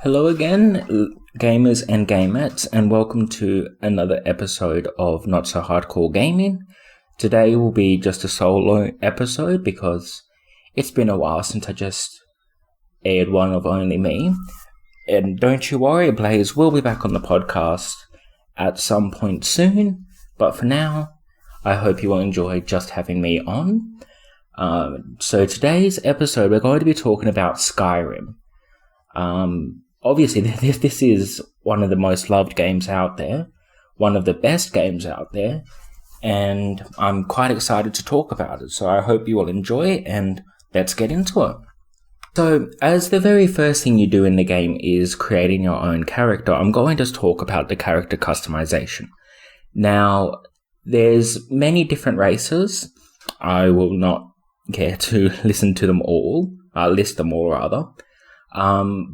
Hello again, gamers and gamettes, and welcome to another episode of Not So Hardcore Gaming. Today will be just a solo episode because it's been a while since I just aired one of only me. And don't you worry, Blaze will be back on the podcast at some point soon. But for now, I hope you will enjoy just having me on. So today's episode, we're going to be talking about Skyrim. Obviously, this is one of the most loved games out there, one of the best games out there, and I'm quite excited to talk about it. So I hope you will enjoy it, and let's get into it. So, as the very first thing you do in the game is creating your own character, I'm going to talk about the character customization. Now, there's many different races. I will not care to list them all rather.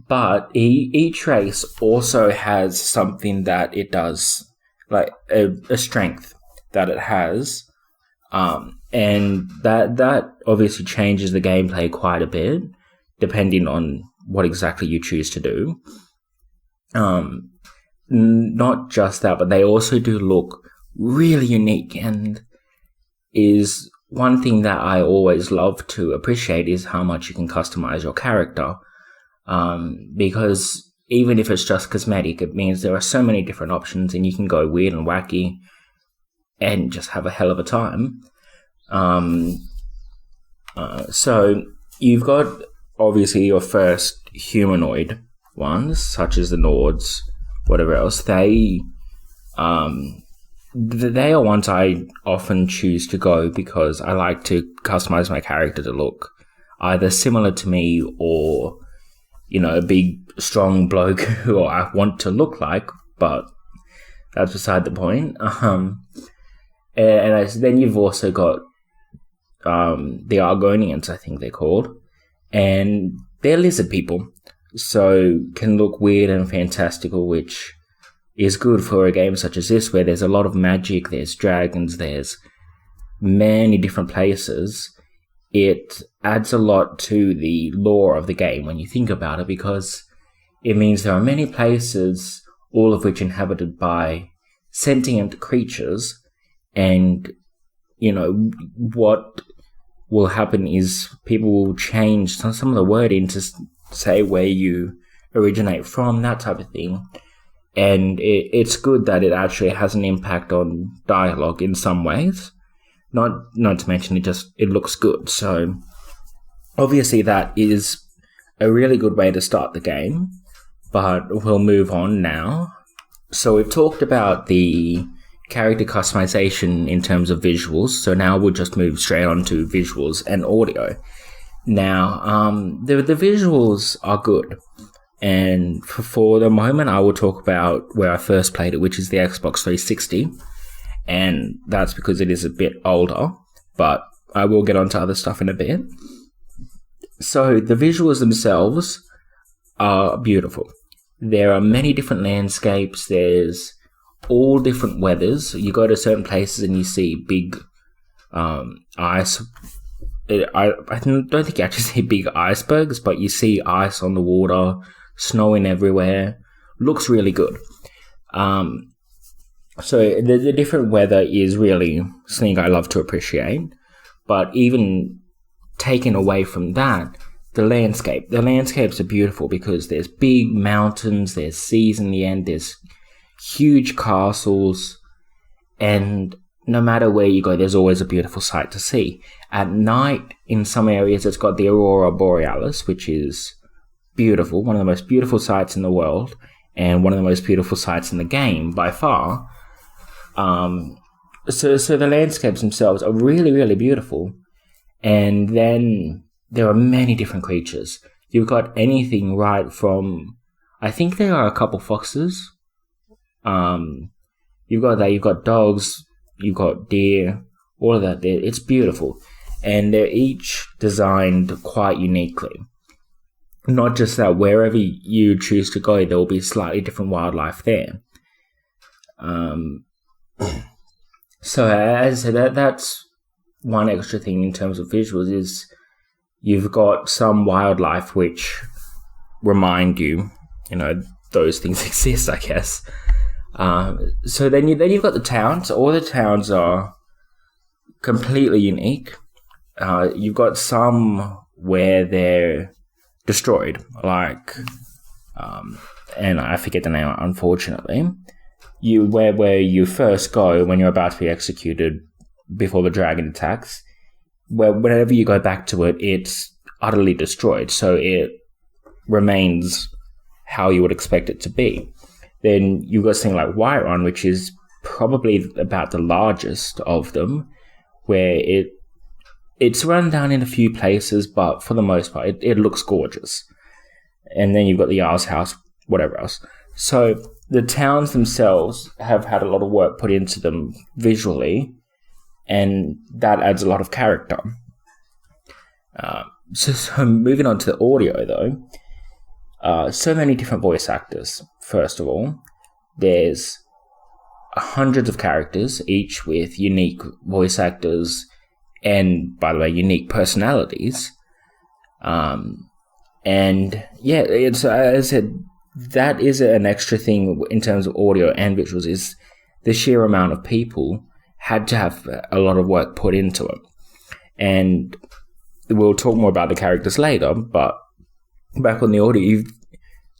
But each race also has something that it does, like a strength that it has, and that obviously changes the gameplay quite a bit, depending on what exactly you choose to do. Not just that, but they also do look really unique, and is one thing that I always love to appreciate is how much you can customize your character. Because even if it's just cosmetic, it means there are so many different options and you can go weird and wacky and just have a hell of a time. So you've got obviously your first humanoid ones, such as the Nords, whatever else. They are ones I often choose to go because I like to customize my character to look either similar to me or a big, strong bloke who I want to look like, but that's beside the point. Then you've also got the Argonians, I think they're called, and they're lizard people, so can look weird and fantastical, which is good for a game such as this, where there's a lot of magic, there's dragons, there's many different places. It adds a lot to the lore of the game when you think about it, because it means there are many places, all of which inhabited by sentient creatures, and, what will happen is people will change some of the wording to say where you originate from, that type of thing, and it's good that it actually has an impact on dialogue in some ways. Not to mention it looks good. So obviously that is a really good way to start the game, but we'll move on now. So we've talked about the character customization in terms of visuals. So now we'll just move straight on to visuals and audio. Now, the visuals are good. And for the moment, I will talk about where I first played it, which is the Xbox 360. And that's because it is a bit older, but I will get onto other stuff in a bit. So the visuals themselves are beautiful. There are many different landscapes. There's all different weathers. You go to certain places and you see big ice. I don't think you actually see big icebergs, but you see ice on the water, snowing everywhere. Looks really good. So the different weather is really something I love to appreciate. But even taken away from that, the landscapes are beautiful because there's big mountains, there's seas in the end, there's huge castles, and no matter where you go, there's always a beautiful sight to see. At night, in some areas, it's got the Aurora Borealis, which is beautiful, one of the most beautiful sights in the world, and one of the most beautiful sights in the game by far. So the landscapes themselves are really, really beautiful. And then there are many different creatures. You've got anything right from, I think there are a couple foxes. You've got dogs, you've got deer, all of that there. It's beautiful. And they're each designed quite uniquely. Not just that, wherever you choose to go, there will be slightly different wildlife there. So as I said, that's one extra thing in terms of visuals, is you've got some wildlife which remind you those things exist, I guess. So then you've got the towns. All the towns are completely unique. You've got some where they're destroyed, like, and I forget the name, unfortunately. Where you first go when you're about to be executed before the dragon attacks, where whenever you go back to it, it's utterly destroyed, so it remains how you would expect it to be. Then you've got something like Whiterun, which is probably about the largest of them, where it's run down in a few places, but for the most part, it looks gorgeous. And then you've got the Jarl's House, whatever else. So the towns themselves have had a lot of work put into them visually, and that adds a lot of character. So moving on to the audio, though, so many different voice actors. First of all, there's hundreds of characters, each with unique voice actors and, by the way, unique personalities. And yeah, it's, as I said, that is an extra thing in terms of audio and visuals, is the sheer amount of people had to have a lot of work put into it. And we'll talk more about the characters later, but back on the audio,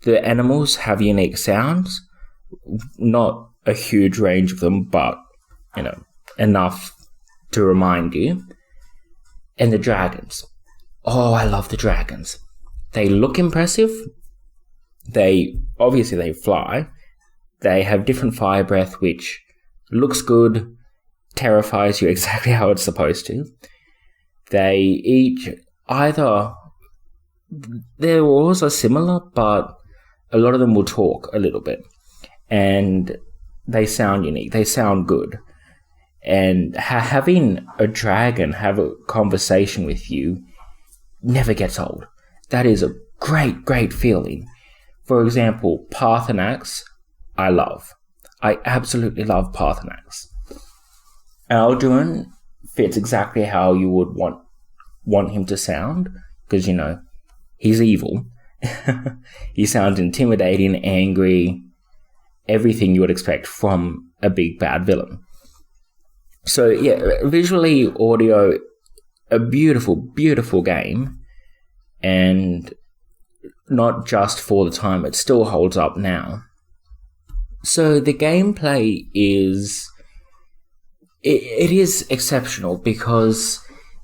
the animals have unique sounds, not a huge range of them, but, enough to remind you. And the dragons. Oh, I love the dragons. They look impressive. They fly. They have different fire breath, which looks good, terrifies you exactly how it's supposed to. They each their roars are similar, but a lot of them will talk a little bit. And they sound unique. They sound good. And having a dragon have a conversation with you never gets old. That is a great, great feeling. For example, Paarthurnax, I love. I absolutely love Paarthurnax. Alduin fits exactly how you would want him to sound, because, he's evil. He sounds intimidating, angry, everything you would expect from a big bad villain. So yeah, visually, audio, a beautiful, beautiful game, and not just for the time, it still holds up now. So the gameplay is exceptional, because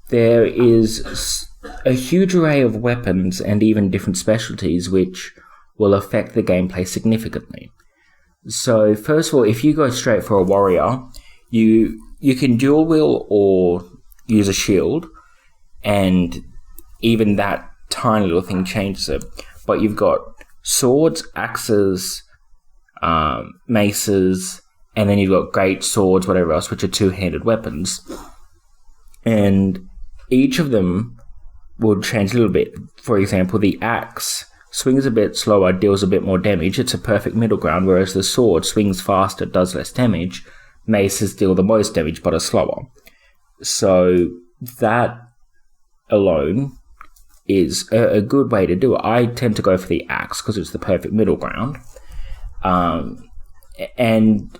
there is a huge array of weapons and even different specialties which will affect the gameplay significantly. So first of all, if you go straight for a warrior, you can dual wield or use a shield, and even that tiny little thing changes it. But you've got swords, axes, maces, and then you've got great swords, whatever else, which are two-handed weapons. And each of them will change a little bit. For example, the axe swings a bit slower, deals a bit more damage. It's a perfect middle ground, whereas the sword swings faster, does less damage. Maces deal the most damage, but are slower. So that alone is a good way to do it. I tend to go for the axe because it's the perfect middle ground. And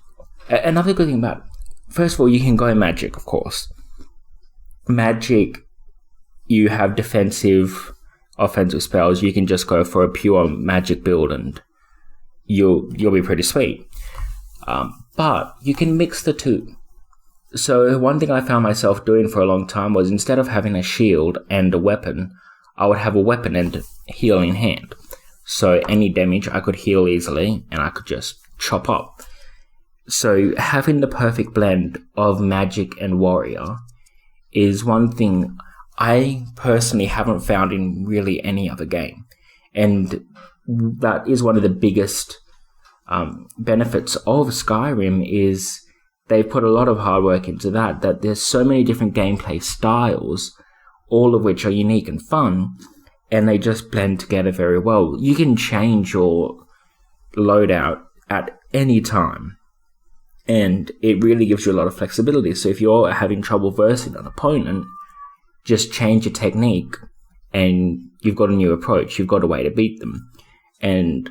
another good thing about it, first of all, you can go magic, of course. Magic, you have defensive, offensive spells. You can just go for a pure magic build and you'll be pretty sweet. But you can mix the two. So one thing I found myself doing for a long time was, instead of having a shield and a weapon, I would have a weapon and heal in hand. So any damage I could heal easily and I could just chop up. So having the perfect blend of magic and warrior is one thing I personally haven't found in really any other game. And that is one of the biggest benefits of Skyrim, is they've put a lot of hard work into that there's so many different gameplay styles, all of which are unique and fun, and they just blend together very well. You can change your loadout at any time, and it really gives you a lot of flexibility. So if you're having trouble versing an opponent, just change your technique and you've got a new approach. You've got a way to beat them. And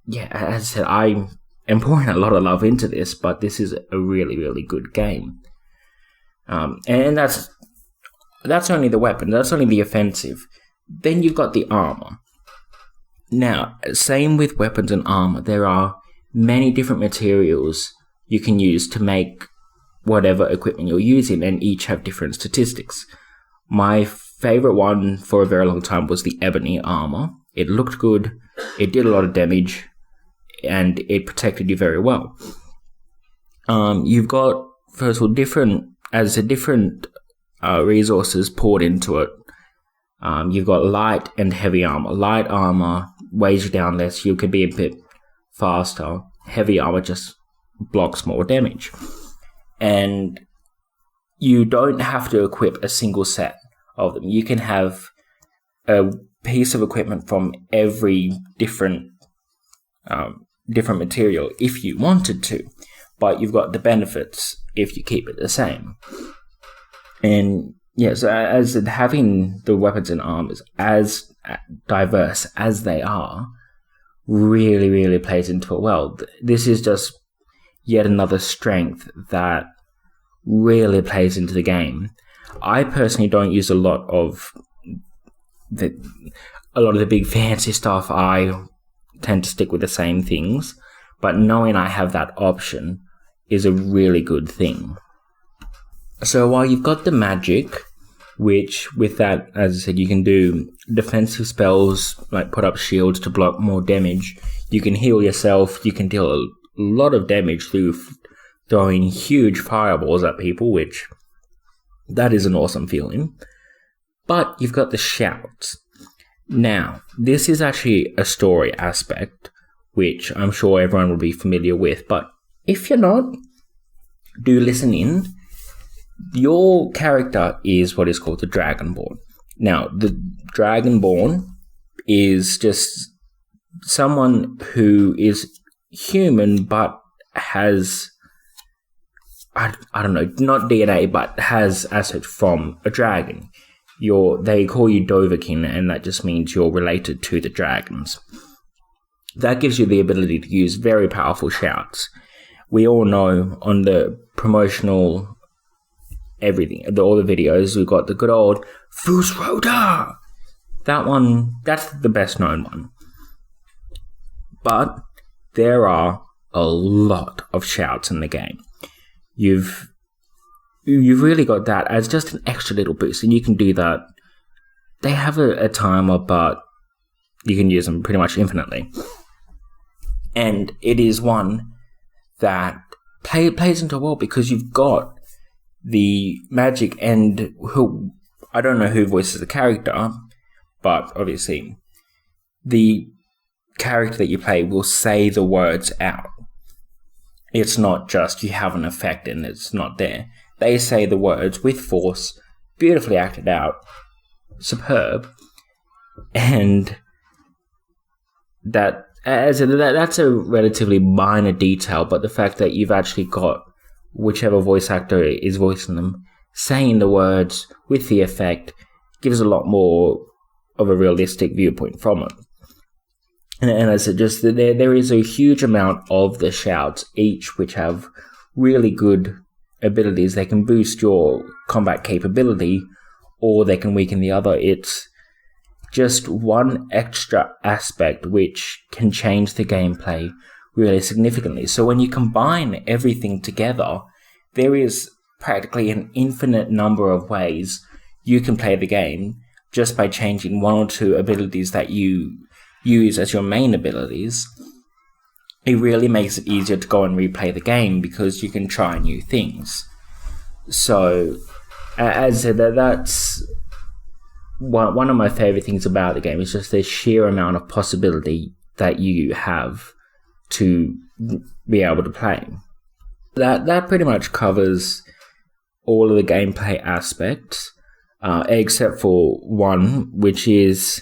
yeah, as I said, I am pouring a lot of love into this, but this is a really, really good game. And that's only the weapon, that's only the offensive. Then you've got the armor. Now, same with weapons and armor, there are many different materials you can use to make whatever equipment you're using, and each have different statistics. My favorite one for a very long time was the ebony armor. It looked good, it did a lot of damage, and it protected you very well. You've got, first of all, different resources poured into it. You've got light and heavy armor. Light armor weighs you down less, you can be a bit faster. Heavy armor just blocks more damage. And you don't have to equip a single set of them. You can have a piece of equipment from every different material if you wanted to, but you've got the benefits if you keep it the same. And yes, as having the weapons and armors as diverse as they are really, really plays into it well. This is just yet another strength that really plays into the game. I personally don't use a lot of the big fancy stuff. I tend to stick with the same things, but knowing I have that option is a really good thing. So while you've got the magic, which with that, as I said, you can do defensive spells like put up shields to block more damage, you can heal yourself, you can deal a lot of damage through throwing huge fireballs at people, which that is an awesome feeling. But you've got the shouts. Now, this is actually a story aspect, which I'm sure everyone will be familiar with, but if you're not, do listen in. Your character is what is called the Dragonborn. Now, the Dragonborn is just someone who is human but has, I don't know, not DNA, but has assets from a dragon. They call you Dovahkiin, and that just means you're related to the dragons. That gives you the ability to use very powerful shouts. We all know on the promotional everything, all the videos, we've got the good old Fusroda. That one, that's the best known one. But there are a lot of shouts in the game. You've really got that as just an extra little boost, and you can do that. They have a timer, but you can use them pretty much infinitely. And it is one that plays into well because you've got the magic, and who I don't know who voices the character, but obviously the character that you play will say the words out. It's not just you have an effect and it's not there. They say the words with force, beautifully acted out, superb, and that's a relatively minor detail, but the fact that you've actually got whichever voice actor is voicing them saying the words with the effect gives a lot more of a realistic viewpoint from it. And as I said, just there is a huge amount of the shouts, each which have really good abilities. They can boost your combat capability, or they can weaken the other. It's just one extra aspect which can change the gameplay really significantly. So when you combine everything together, there is practically an infinite number of ways you can play the game just by changing one or two abilities that you use as your main abilities. It really makes it easier to go and replay the game because you can try new things. So, as I said, that's one of my favorite things about the game is just the sheer amount of possibility that you have to be able to play. That pretty much covers all of the gameplay aspects, except for one, which is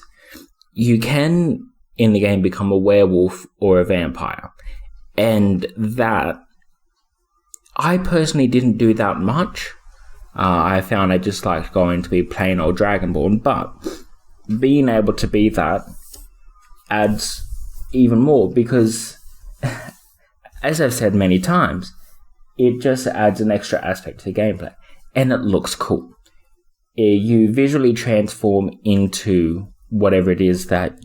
you can in the game become a werewolf or a vampire, and that I personally didn't do that much. I found I just liked going to be plain old Dragonborn, but being able to be that adds even more because, as I've said many times, it just adds an extra aspect to the gameplay, and it looks cool. You visually transform into whatever it is that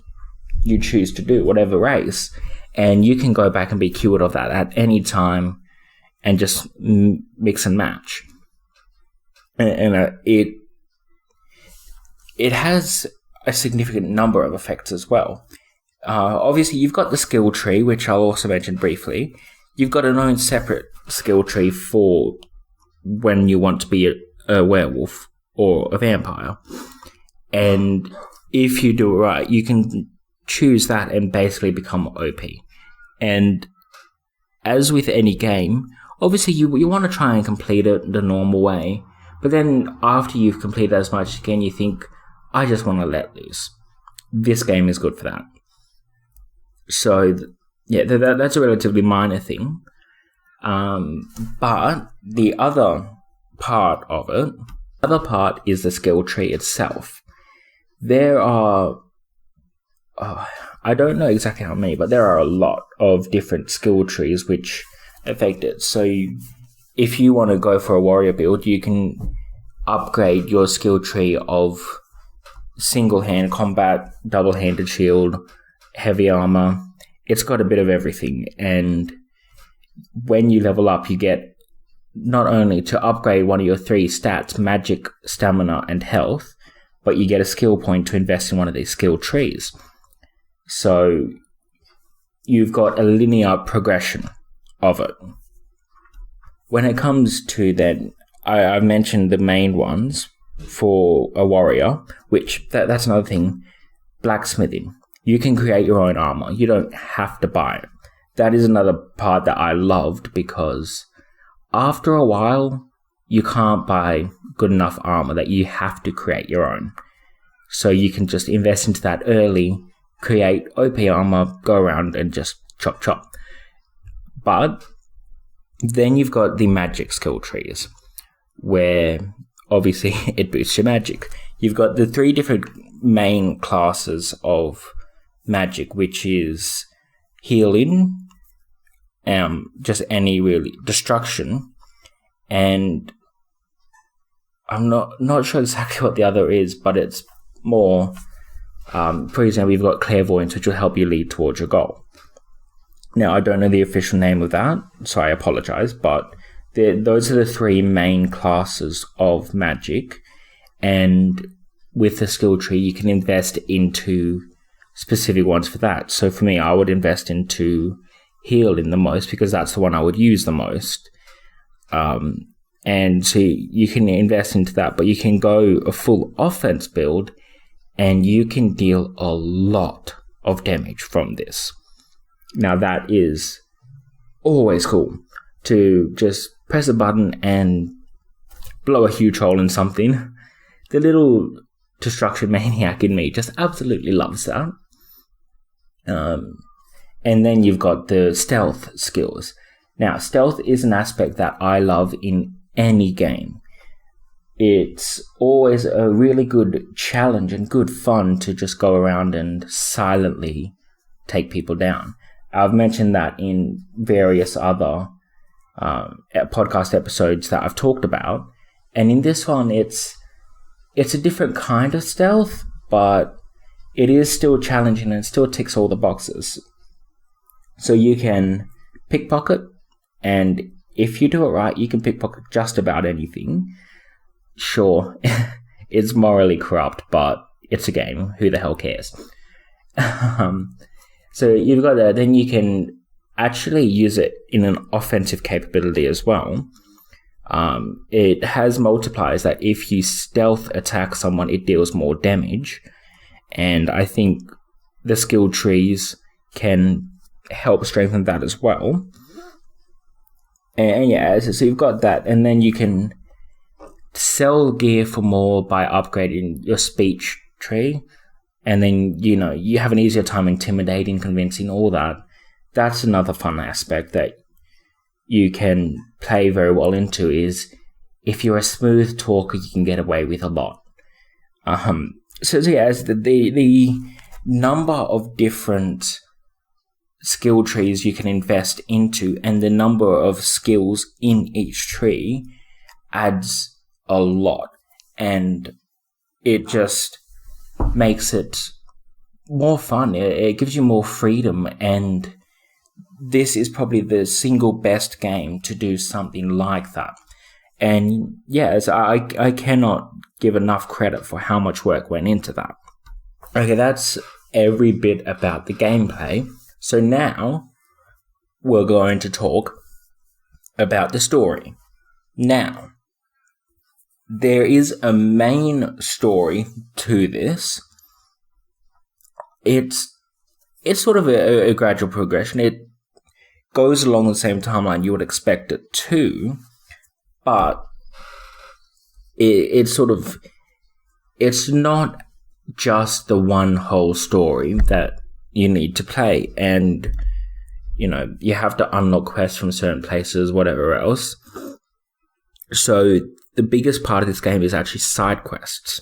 you choose to do, whatever race, and you can go back and be cured of that at any time and just mix and match. And it has a significant number of effects as well. Obviously, you've got the skill tree, which I'll also mention briefly. You've got an own separate skill tree for when you want to be a werewolf or a vampire. And if you do it right, you can choose that and basically become OP. And as with any game, obviously you want to try and complete it the normal way. But then after you've completed as much again, you think, I just want to let loose. This game is good for that. So, yeah, that's a relatively minor thing. But the other part of it, is the skill tree itself. There are, I don't know exactly how many, but there are a lot of different skill trees which affect it. So if you want to go for a warrior build, you can upgrade your skill tree of single-hand combat, double-handed shield, heavy armor. It's got a bit of everything, and when you level up, you get not only to upgrade one of your 3 stats, magic, stamina, and health, but you get a skill point to invest in one of these skill trees. So you've got a linear progression of it. When it comes to then, I've mentioned the main ones for a warrior, which that's another thing, blacksmithing. You can create your own armor. You don't have to buy it. That is another part that I loved because after a while, you can't buy good enough armor that you have to create your own. So you can just invest into that early, create OP armor, go around and just chop chop. But then you've got the magic skill trees, where obviously it boosts your magic. You've got the 3 different main classes of magic, which is healing, just any really destruction, and I'm not sure exactly what the other is, but it's more, for example, we've got clairvoyance, which will help you lead towards your goal. Now, I don't know the official name of that, so I apologize, but those are the 3 main classes of magic, and with the skill tree, you can invest into specific ones for that. So for me, I would invest into healing the most because that's the one I would use the most. And so you can invest into that, but you can go a full offense build and you can deal a lot of damage from this. Now that is always cool, to just press a button and blow a huge hole in something. The little destruction maniac in me just absolutely loves that. And then you've got the stealth skills. Now, stealth is an aspect that I love in any game. It's always a really good challenge and good fun to just go around and silently take people down. I've mentioned that in various other podcast episodes that I've talked about. And in this one, it's a different kind of stealth, but it is still challenging and it still ticks all the boxes. So you can pickpocket, and if you do it right, you can pickpocket just about anything. Sure, it's morally corrupt, but it's a game. Who the hell cares? So you've got that. Then you can actually use it in an offensive capability as well. It has multipliers that if you stealth attack someone, it deals more damage. And I think the skill trees can help strengthen that as well. And yeah, so you've got that. And then you can sell gear for more by upgrading your speech tree. And then, you have an easier time intimidating, convincing, all that. That's another fun aspect that you can play very well into, is if you're a smooth talker, you can get away with a lot. So yeah, the number of different skill trees you can invest into, and the number of skills in each tree adds a lot, and it just makes it more fun. It gives you more freedom, and this is probably the single best game to do something like that. And yes, I cannot give enough credit for how much work went into that. Okay, that's every bit about the gameplay. So now we're going to talk about the story. Now, there is a main story to this. It's sort of a gradual progression. It goes along the same timeline you would expect it to, but it's not just the one whole story that you need to play, and you have to unlock quests from certain places, whatever else. So the biggest part of this game is actually side quests,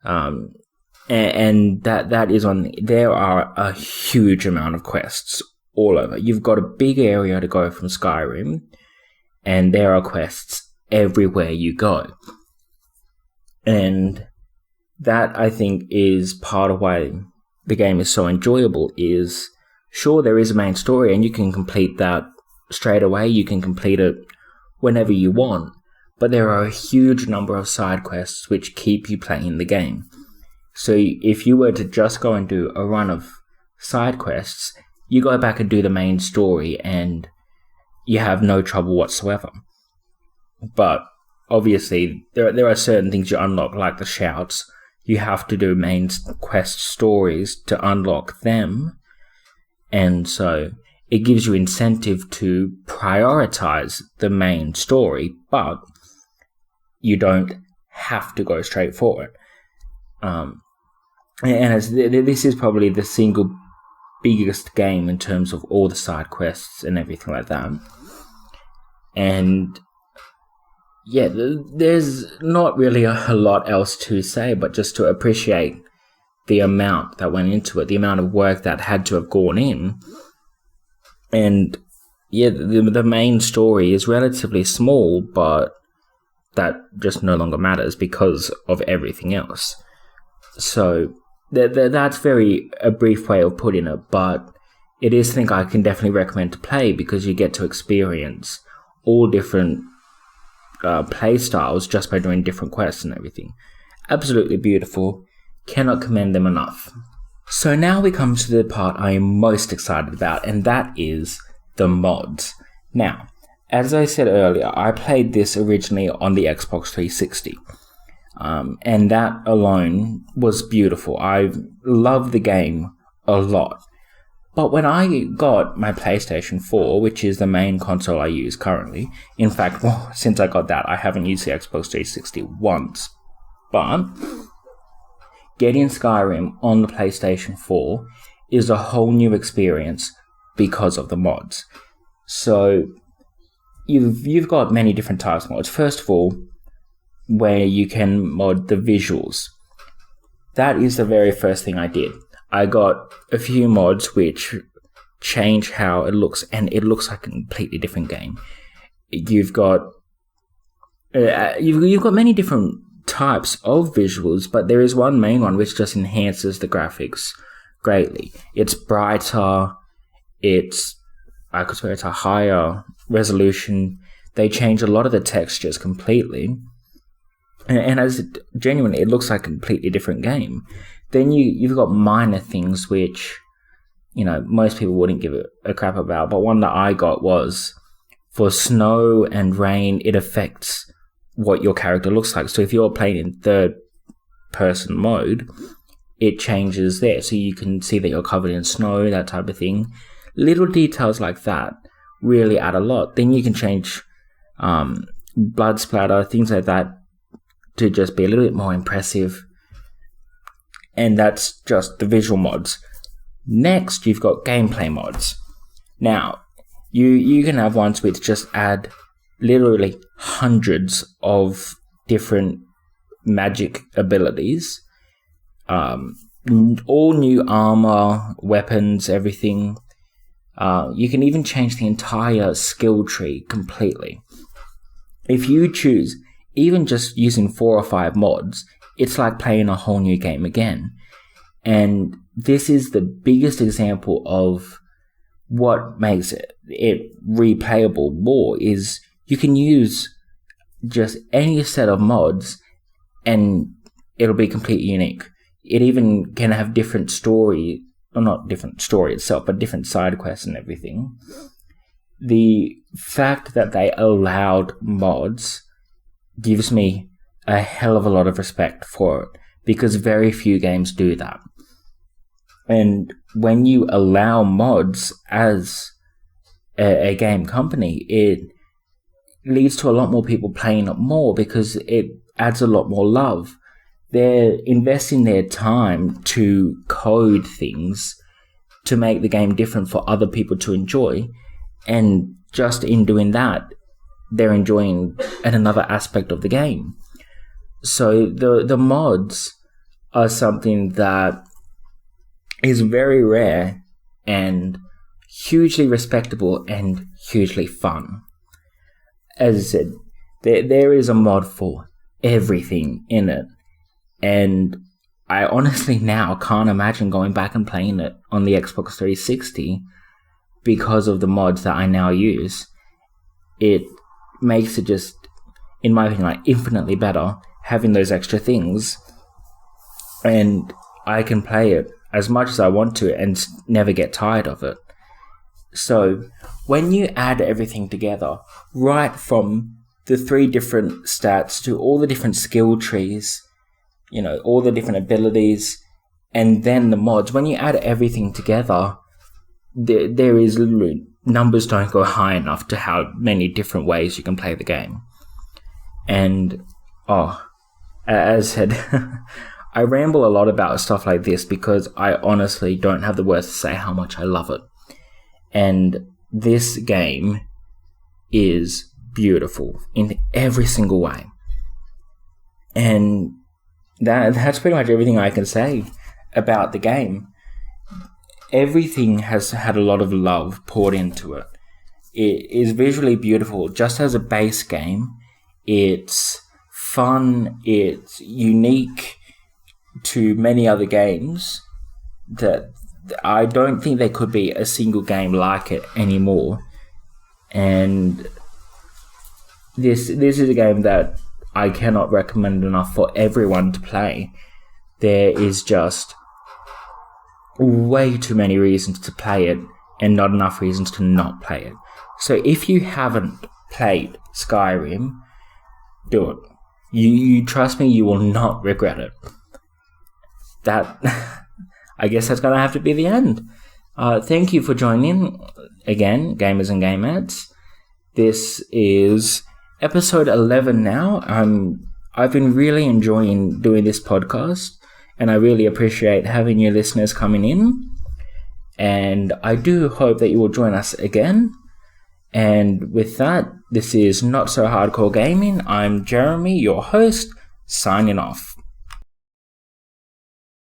and that is on. There are a huge amount of quests all over. You've got a big area to go from Skyrim, and there are quests everywhere you go. And that, I think, is part of why the game is so enjoyable. Is sure, there is a main story, and you can complete that straight away. You can complete it whenever you want. But there are a huge number of side quests which keep you playing the game. So if you were to just go and do a run of side quests, you go back and do the main story and you have no trouble whatsoever. But obviously, there are certain things you unlock, like the shouts. You have to do main quest stories to unlock them. And so it gives you incentive to prioritize the main story, but you don't have to go straight for it. This is probably the single biggest game in terms of all the side quests and everything like that. And yeah, there's not really a lot else to say, but just to appreciate the amount that went into it, the amount of work that had to have gone in. And yeah, the main story is relatively small, but that just no longer matters because of everything else. So that's a brief way of putting it, but it is something I can definitely recommend to play because you get to experience all different play styles just by doing different quests and everything. Absolutely beautiful. Cannot commend them enough. So now we come to the part I am most excited about, and that is the mods. Now, as I said earlier, I played this originally on the Xbox 360. And that alone was beautiful. I love the game a lot. But when I got my PlayStation 4, which is the main console I use currently, in fact, since I got that, I haven't used the Xbox 360 once. But getting Skyrim on the PlayStation 4 is a whole new experience because of the mods. So you've got many different types of mods. First of all, where you can mod the visuals. That is the very first thing I did. I got a few mods which change how it looks, and it looks like a completely different game. You've got many different types of visuals, but there is one main one which just enhances the graphics greatly. It's brighter. I could swear it's a higher resolution. They change a lot of the textures completely. And as genuinely, it looks like a completely different game. Then you've got minor things which, most people wouldn't give a crap about. But one that I got was, for snow and rain, it affects what your character looks like. So if you're playing in third-person mode, it changes there. So you can see that you're covered in snow, that type of thing. Little details like that really add a lot. Then you can change blood splatter, things like that, to just be a little bit more impressive. And that's just the visual mods. Next, you've got gameplay mods. Now, you can have ones which just add literally hundreds of different magic abilities. All new armor, weapons, everything. You can even change the entire skill tree completely. If you choose even just using 4 or 5 mods, it's like playing a whole new game again. And this is the biggest example of what makes it replayable more, is you can use just any set of mods and it'll be completely unique. It even can have different story, or not different story itself, but different side quests and everything. The fact that they allowed mods gives me a hell of a lot of respect for it, because very few games do that. And when you allow mods as a game company, it leads to a lot more people playing it more, because it adds a lot more love. They're investing their time to code things to make the game different for other people to enjoy. And just in doing that, they're enjoying another aspect of the game. So the mods are something that is very rare and hugely respectable and hugely fun. As I said, there is a mod for everything in it. And I honestly now can't imagine going back and playing it on the Xbox 360 because of the mods that I now use. It makes it just, in my opinion, like infinitely better having those extra things. And I can play it as much as I want to and never get tired of it. So when you add everything together, right from the 3 different stats to all the different skill trees, all the different abilities, and then the mods, when you add everything together, there is literally, numbers don't go high enough to how many different ways you can play the game. And, as I said, I ramble a lot about stuff like this because I honestly don't have the words to say how much I love it. And this game is beautiful in every single way. And that's pretty much everything I can say about the game. Everything has had a lot of love poured into it. It is visually beautiful just as a base game. It's fun. It's unique to many other games that I don't think there could be a single game like it anymore. And this is a game that I cannot recommend enough for everyone to play. There is just way too many reasons to play it and not enough reasons to not play it. So if you haven't played Skyrim, do it. You trust me, you will not regret it. That, I guess that's going to have to be the end. Thank you for joining again, gamers and gamettes. This is episode 11 now. I've been really enjoying doing this podcast, and I really appreciate having new listeners coming in. And I do hope that you will join us again. And with that, this is Not So Hardcore Gaming. I'm Jeremy, your host, signing off.